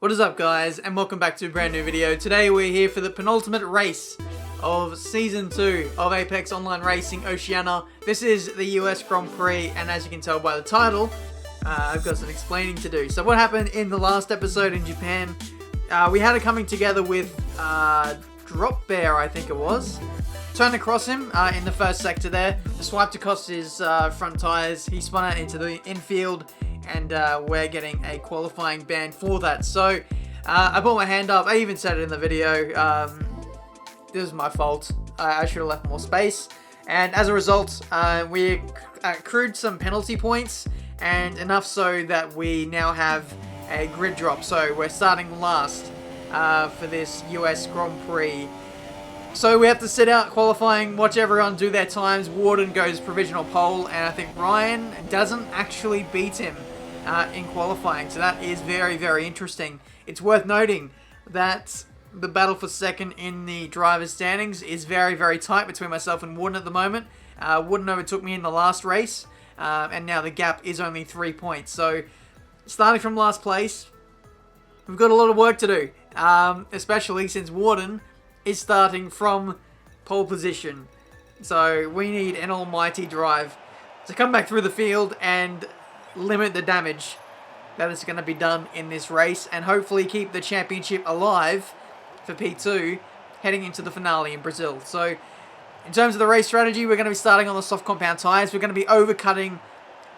What is up, guys, and welcome back to a brand new video. Today we're here for the penultimate race of Season 2 of Apex Online Racing Oceania. This is the US Grand Prix, and as you can tell by the title, I've got some explaining to do. So what happened in the last episode in Japan, we had a coming together with Drop Bear, I think it was. Turned across him in the first sector there, swiped across his front tyres, he spun out into the infield, and we're getting a qualifying ban for that. So I put my hand up. I even said it in the video. This was my fault. I should have left more space, and as a result we accrued some penalty points, and enough so that we now have a grid drop. So we're starting last for this US Grand Prix. So we have to sit out qualifying, watch everyone do their times. Warden goes provisional pole, and I think Ryan doesn't actually beat him in qualifying. So that is very, very interesting. It's worth noting that the battle for second in the driver's standings is very, very tight between myself and Warden at the moment. Warden overtook me in the last race, and now the gap is only 3 points. So starting from last place, we've got a lot of work to do, especially since Warden is starting from pole position. So we need an almighty drive to come back through the field and limit the damage that is going to be done in this race, and hopefully keep the championship alive for P2 heading into the finale in Brazil. So in terms of the race strategy, we're going to be starting on the soft compound tyres. We're going to be overcutting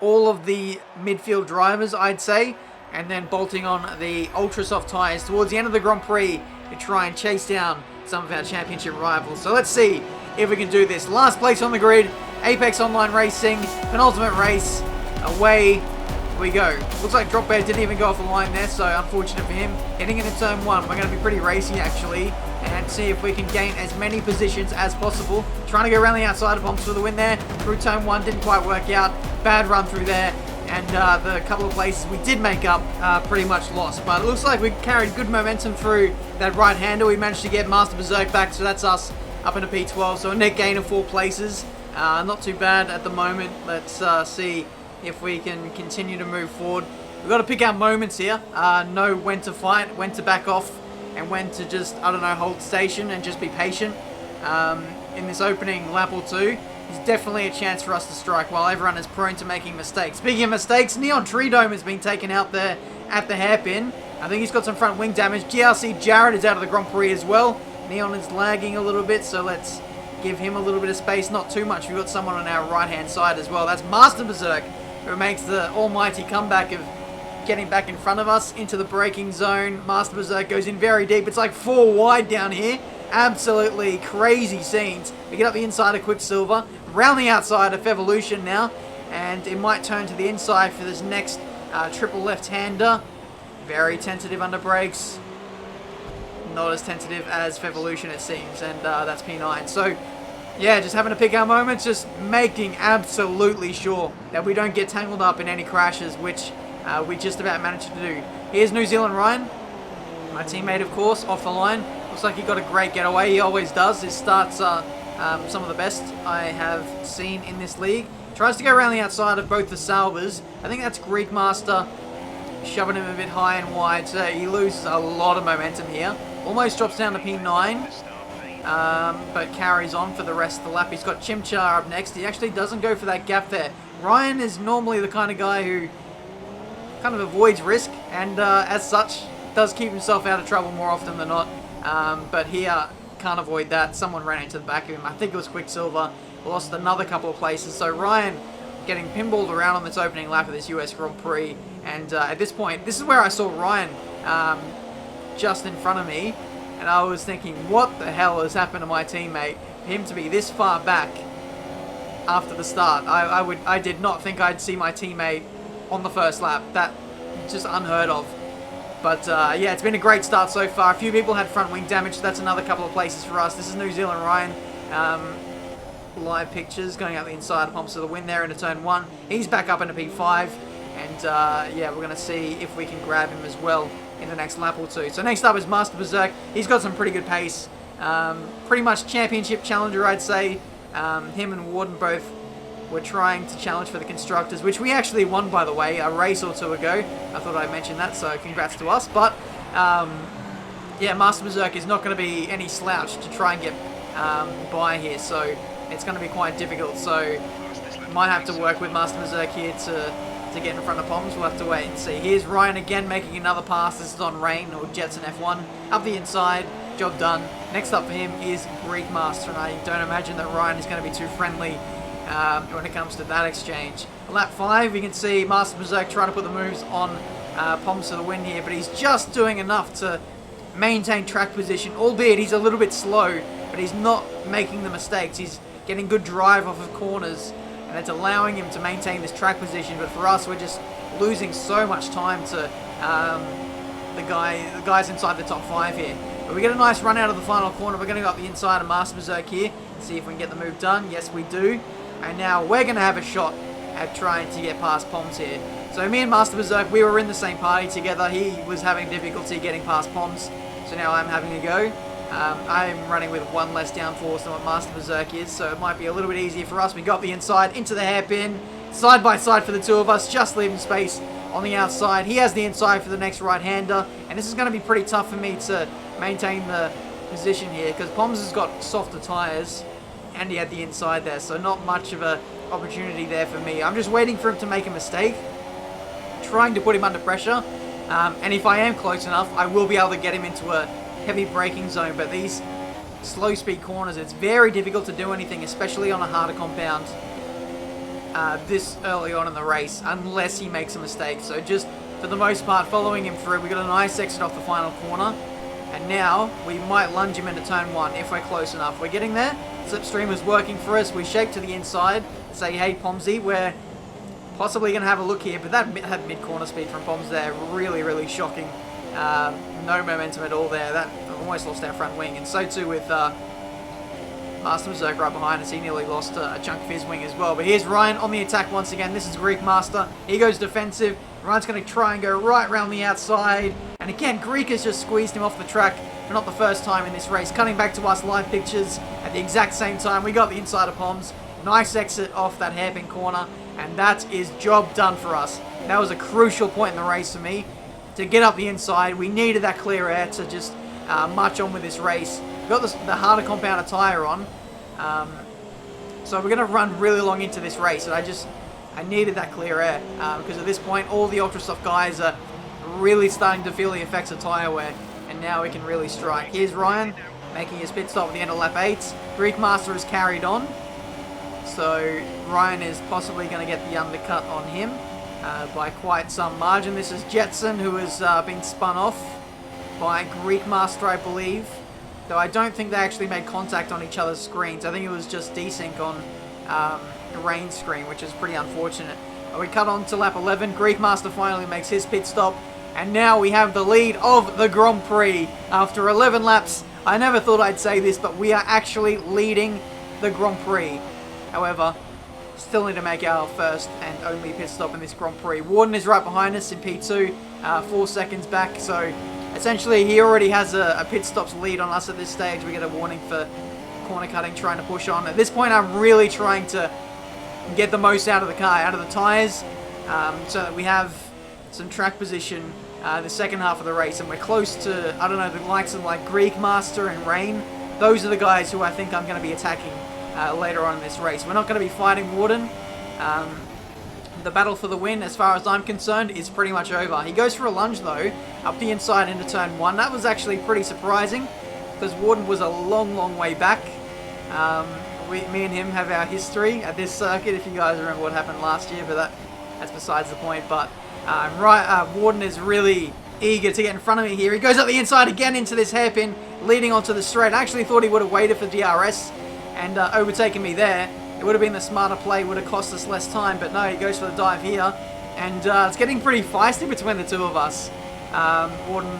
all of the midfield drivers, I'd say, and then bolting on the ultra soft tyres towards the end of the Grand Prix to try and chase down some of our championship rivals. So let's see if we can do this. Last place on the grid, Apex Online Racing, penultimate race, away we go. Looks like Drop Bear didn't even go off the line there, so unfortunate for him. Heading into turn 1, we're going to be pretty racy actually, and see if we can gain as many positions as possible. Trying to go around the outside of bombs for the win there. Through turn 1, didn't quite work out. Bad run through there, and the couple of places we did make up pretty much lost. But it looks like we carried good momentum through that right-hander. We managed to get Master Berserk back, so that's us up into P12. So a net gain of 4 places. Not too bad at the moment. Let's see if we can continue to move forward. We've got to pick our moments here. Know when to fight, when to back off, and when to just, I don't know, hold station and just be patient. In this opening lap or two, there's definitely a chance for us to strike while everyone is prone to making mistakes. Speaking of mistakes, Neon Tree Dome has been taken out there at the hairpin. I think he's got some front wing damage. GRC Jared is out of the Grand Prix as well. Neon is lagging a little bit, so let's give him a little bit of space. Not too much. We've got someone on our right-hand side as well. That's Master Berserk, who makes the almighty comeback of getting back in front of us into the braking zone. Master Berserk goes in very deep. It's like 4 wide down here. Absolutely crazy scenes. We get up the inside of Quicksilver, round the outside of Evolution now, and it might turn to the inside for this next triple left-hander. Very tentative under brakes. Not as tentative as Evolution, it seems, and that's P9. So yeah, just having to pick our moments, just making absolutely sure that we don't get tangled up in any crashes, which we just about managed to do. Here's New Zealand Ryan, my teammate, of course, off the line. Looks like he got a great getaway. He always does. His starts are some of the best I have seen in this league. Tries to go around the outside of both the Salvers. I think that's Greek Master shoving him a bit high and wide, so he loses a lot of momentum here. Almost drops down to P9. But carries on for the rest of the lap. He's got Chimchar up next. He actually doesn't go for that gap there. Ryan is normally the kind of guy who kind of avoids risk, and as such does keep himself out of trouble more often than not. But here can't avoid that. Someone ran into the back of him. I think it was Quicksilver. Lost another couple of places. So Ryan getting pinballed around on this opening lap of this US Grand Prix. And at this point, this is where I saw Ryan just in front of me. And I was thinking, what the hell has happened to my teammate? For him to be this far back after the start. I did not think I'd see my teammate on the first lap. That just unheard of. But yeah, it's been a great start so far. A few people had front wing damage. So that's another couple of places for us. This is New Zealand Ryan. Live pictures going out the inside, pumps to the win there into turn 1. He's back up into P5. And yeah, we're going to see if we can grab him as well in the next lap or two. So next up is Master Berserk. He's got some pretty good pace. Pretty much championship challenger, I'd say. Him and Warden both were trying to challenge for the Constructors, which we actually won, by the way, a race or two ago. I thought I'd mention that, so congrats to us. But yeah, Master Berserk is not going to be any slouch to try and get by here, so it's going to be quite difficult. So might have to work with Master Berserk here to get in front of Poms. We'll have to wait and see. Here's Ryan again making another pass. This is on Rain or Jetson F1 up the inside. Job done. Next up for him is Greek Master, and I don't imagine that Ryan is going to be too friendly when it comes to that exchange. Lap 5, you can see Master Berserk trying to put the moves on Poms for the win here, but he's just doing enough to maintain track position, albeit he's a little bit slow, but he's not making the mistakes. He's getting good drive off of corners, and it's allowing him to maintain this track position. But for us, we're just losing so much time to the guys inside the top 5 here. But we get a nice run out of the final corner. We're going to go up the inside of Master Berserk here and see if we can get the move done. Yes, we do. And now we're going to have a shot at trying to get past Poms here. So me and Master Berserk, we were in the same party together. He was having difficulty getting past Poms, so now I'm having a go. I'm running with one less downforce than what Master Berserk is, so it might be a little bit easier for us. We got the inside into the hairpin, side by side for the two of us, just leaving space on the outside. He has the inside for the next right-hander, and this is going to be pretty tough for me to maintain the position here, because Poms has got softer tyres, and he had the inside there, so not much of a opportunity there for me. I'm just waiting for him to make a mistake, trying to put him under pressure, and if I am close enough, I will be able to get him into a heavy braking zone. But these slow speed corners, it's very difficult to do anything, especially on a harder compound this early on in the race, unless he makes a mistake. So just for the most part following him through. We got a nice exit off the final corner, and now we might lunge him into turn 1 if we're close enough. We're getting there. Slipstream is working for us. We shake to the inside, say, hey Pomsy, we're possibly going to have a look here. But that mid-corner speed from Poms there, really, really shocking. No momentum at all there. That almost lost our front wing, and so too with Master Berserk right behind us. He nearly lost a chunk of his wing as well. But here's Ryan on the attack once again. This is Greek Master. He goes defensive. Ryan's going to try and go right around the outside. And again, Greek has just squeezed him off the track for not the first time in this race. Cutting back to us live pictures at the exact same time. We got the inside of Poms. Nice exit off that hairpin corner. And that is job done for us. That was a crucial point in the race for me to get up the inside. We needed that clear air to just march on with this race. We've got the harder compounded tyre on. So we're going to run really long into this race. And I needed that clear air. Because at this point, all the ultra soft guys are really starting to feel the effects of tyre wear. And now we can really strike. Here's Ryan making his pit stop at the end of lap 8. Greek Master has carried on. So Ryan is possibly going to get the undercut on him by quite some margin. This is Jetson, who has been spun off by Greek Master, I believe. Though I don't think they actually made contact on each other's screens. I think it was just desync on Rain's screen, which is pretty unfortunate. We cut on to lap 11. Greek Master finally makes his pit stop. And now we have the lead of the Grand Prix after 11 laps. I never thought I'd say this, but we are actually leading the Grand Prix. However, still need to make our first and only pit stop in this Grand Prix. Warden is right behind us in P2, 4 seconds back. So essentially he already has a pit stops lead on us at this stage. We get a warning for corner cutting, trying to push on. At this point I'm really trying to get the most out of the car, out of the tyres, so that we have some track position the second half of the race. And we're close to, I don't know, the likes of like Greek Master and Rain. Those are the guys who I think I'm going to be attacking later on in this race. We're not going to be fighting Warden. The battle for the win, as far as I'm concerned, is pretty much over. He goes for a lunge though, up the inside into turn 1. That was actually pretty surprising, because Warden was a long way back. Me and him have our history at this circuit, if you guys remember what happened last year, but that's besides the point. But Warden is really eager to get in front of me here. He goes up the inside again into this hairpin, leading onto the straight. I actually thought he would have waited for DRS and overtaken me there. It would have been the smarter play, would have cost us less time, but no, he goes for the dive here. And it's getting pretty feisty between the two of us. Warden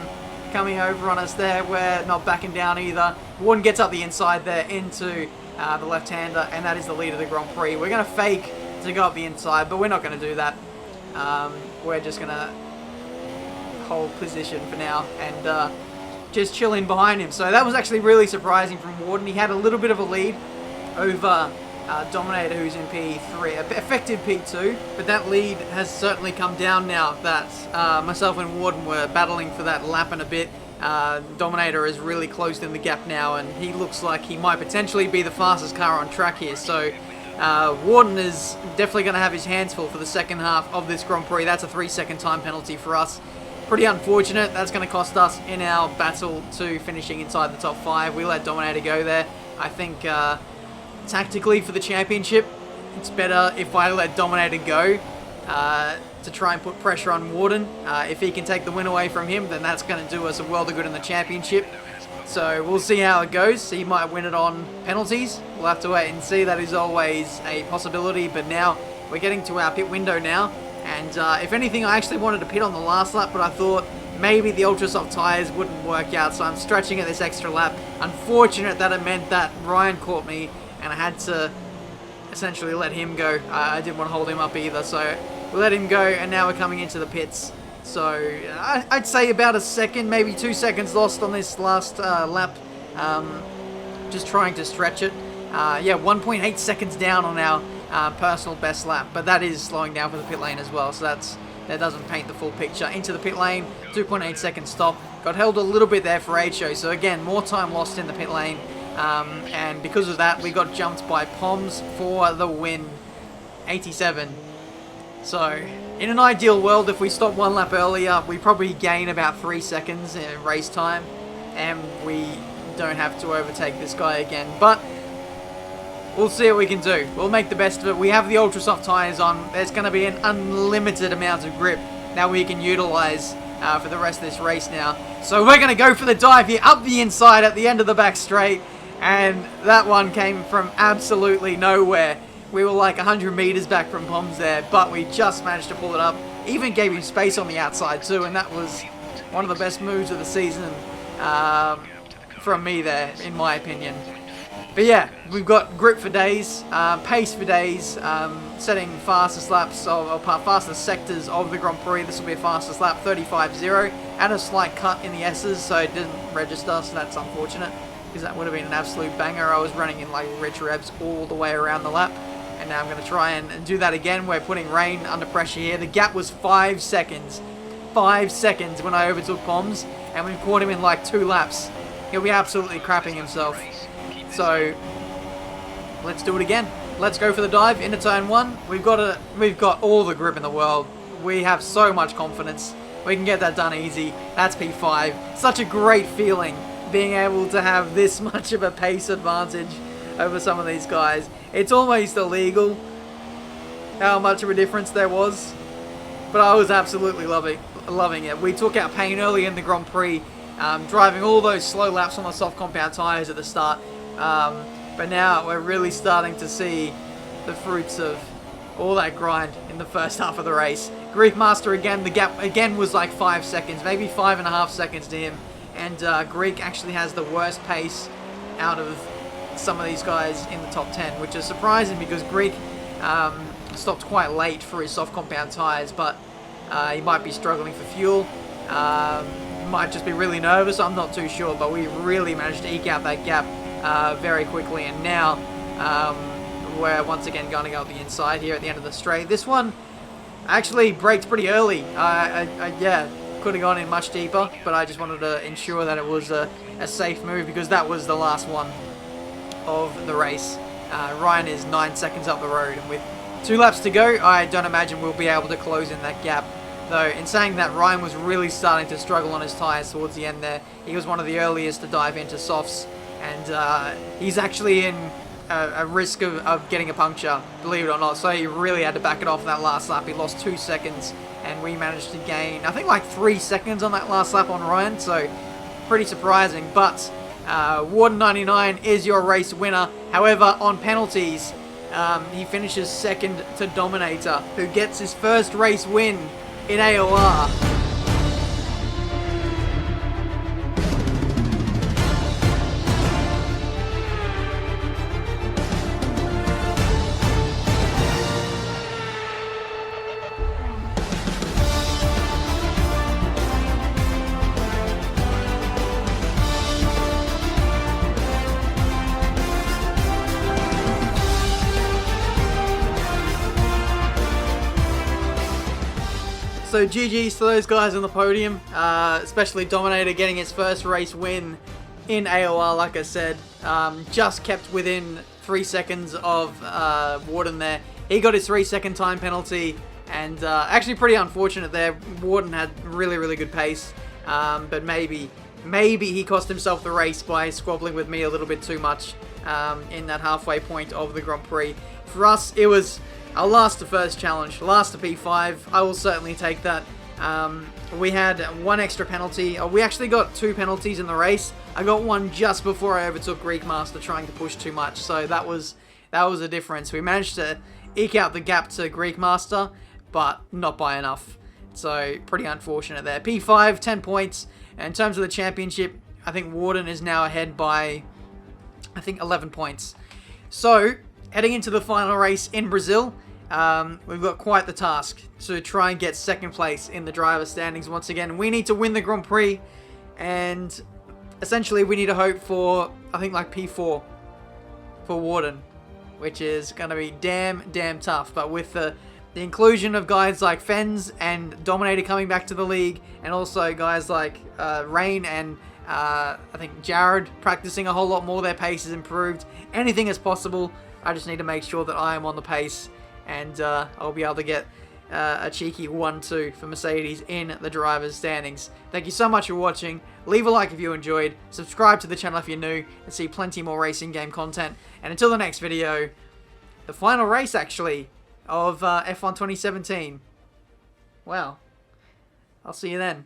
coming over on us there. We're not backing down either. Warden gets up the inside there into the left-hander, and that is the lead of the Grand Prix. We're going to fake to go up the inside, but we're not going to do that. We're just going to hold position for now and just chill in behind him. So that was actually really surprising from Warden. He had a little bit of a lead over Dominator, who's in P3, effective P2, but that lead has certainly come down now that myself and Warden were battling for that lap and a bit. Dominator has really closed in the gap now, and he looks like he might potentially be the fastest car on track here. So Warden is definitely going to have his hands full for the second half of this Grand Prix. That's a 3-second time penalty for us. Pretty unfortunate. That's going to cost us in our battle to finishing inside the top 5. We let Dominator go there. I think tactically for the championship, it's better if I let Dominator go to try and put pressure on Warden. If he can take the win away from him, then that's going to do us a world of good in the championship. So we'll see how it goes. He might win it on penalties. We'll have to wait and see. That is always a possibility. But now we're getting to our pit window now. And if anything, I actually wanted to pit on the last lap, but I thought maybe the ultra soft tyres wouldn't work out. So I'm stretching at this extra lap. Unfortunate that it meant that Ryan caught me, and I had to essentially let him go. I didn't want to hold him up either, so we let him go, and now we're coming into the pits. So I'd say about a second, maybe 2 seconds lost on this last lap. Just trying to stretch it. Yeah, 1.8 seconds down on our personal best lap, but that is slowing down for the pit lane as well, so that doesn't paint the full picture. Into the pit lane, 2.8 second stop. Got held a little bit there for H.O., so again, more time lost in the pit lane. And because of that, we got jumped by Poms for the win, 87. So, in an ideal world, if we stop one lap earlier, we probably gain about 3 seconds in race time, and we don't have to overtake this guy again. But we'll see what we can do. We'll make the best of it. We have the ultra soft tyres on. There's going to be an unlimited amount of grip that we can utilize for the rest of this race now. So we're going to go for the dive here, up the inside at the end of the back straight. And that one came from absolutely nowhere. We were like 100 meters back from Poms there, but we just managed to pull it up. Even gave him space on the outside too, and that was one of the best moves of the season from me there, in my opinion. But yeah, we've got grip for days, pace for days, setting fastest laps or fastest sectors of the Grand Prix. This will be a fastest lap, 35.0, and a slight cut in the S's, so it didn't register, so that's unfortunate, because that would have been an absolute banger. I was running in like rich revs all the way around the lap, and now I'm going to try and do that again. We're putting Rain under pressure here. The gap was 5 seconds. 5 seconds when I overtook Poms, and we've caught him in like 2 laps. He'll be absolutely crapping himself. So let's do it again. Let's go for the dive into turn 1. We've got all the grip in the world. We have so much confidence. We can get that done easy. That's P5. Such a great feeling being able to have this much of a pace advantage over some of these guys. It's almost illegal how much of a difference there was, but I was absolutely loving it. We took our pain early in the Grand Prix, driving all those slow laps on the soft compound tyres at the start, but now we're really starting to see the fruits of all that grind in the first half of the race. Greek Master again, the gap again was like 5 seconds, maybe 5.5 seconds to him, and Greek actually has the worst pace out of some of these guys in the top 10, which is surprising because Greek stopped quite late for his soft compound tyres, but he might be struggling for fuel, might just be really nervous, I'm not too sure, but we really managed to eke out that gap very quickly, and now we're once again going to go up the inside here at the end of the straight. This one actually braked pretty early. Yeah, could have gone in much deeper, but I just wanted to ensure that it was a safe move because that was the last one of the race. Ryan is 9 seconds up the road, and with 2 laps to go, I don't imagine we'll be able to close in that gap. Though, in saying that, Ryan was really starting to struggle on his tyres towards the end there. He was one of the earliest to dive into softs, and he's actually in a risk of getting a puncture, believe it or not. So he really had to back it off that last lap. He lost 2 seconds, and we managed to gain, I think, like 3 seconds on that last lap on Ryan. So pretty surprising, but Warden 99 is your race winner. However, on penalties, he finishes second to Dominator, who gets his first race win in AOR. so GG's to those guys on the podium, especially Dominator getting his first race win in AOR, like I said. Just kept within 3 seconds of Warden there. He got his 3-second time penalty, and actually pretty unfortunate there. Warden had really good pace, but maybe he cost himself the race by squabbling with me a little bit too much in that halfway point of the Grand Prix. For us, it was our last to first challenge, last to P5. I will certainly take that. We had one extra penalty. We actually got 2 penalties in the race. I got one just before I overtook Greekmaster trying to push too much, so that was a difference. We managed to eke out the gap to Greekmaster, but not by enough. So pretty unfortunate there. P5, 10 points. And in terms of the championship, I think Warden is now ahead by, I think, 11 points. So heading into the final race in Brazil, we've got quite the task to try and get second place in the driver standings once again. We need to win the Grand Prix, and essentially we need to hope for, I think, like P4 for Warden, which is going to be damn tough. But with the inclusion of guys like Fens and Dominator coming back to the league, and also guys like Rain and I think Jared practicing a whole lot more, their pace is improved. Anything is possible. I just need to make sure that I am on the pace, and I'll be able to get a cheeky 1-2 for Mercedes in the drivers' standings. Thank you so much for watching. Leave a like if you enjoyed. Subscribe to the channel if you're new and see plenty more racing game content. And until the next video, the final race actually of F1 2017. Wow. I'll see you then.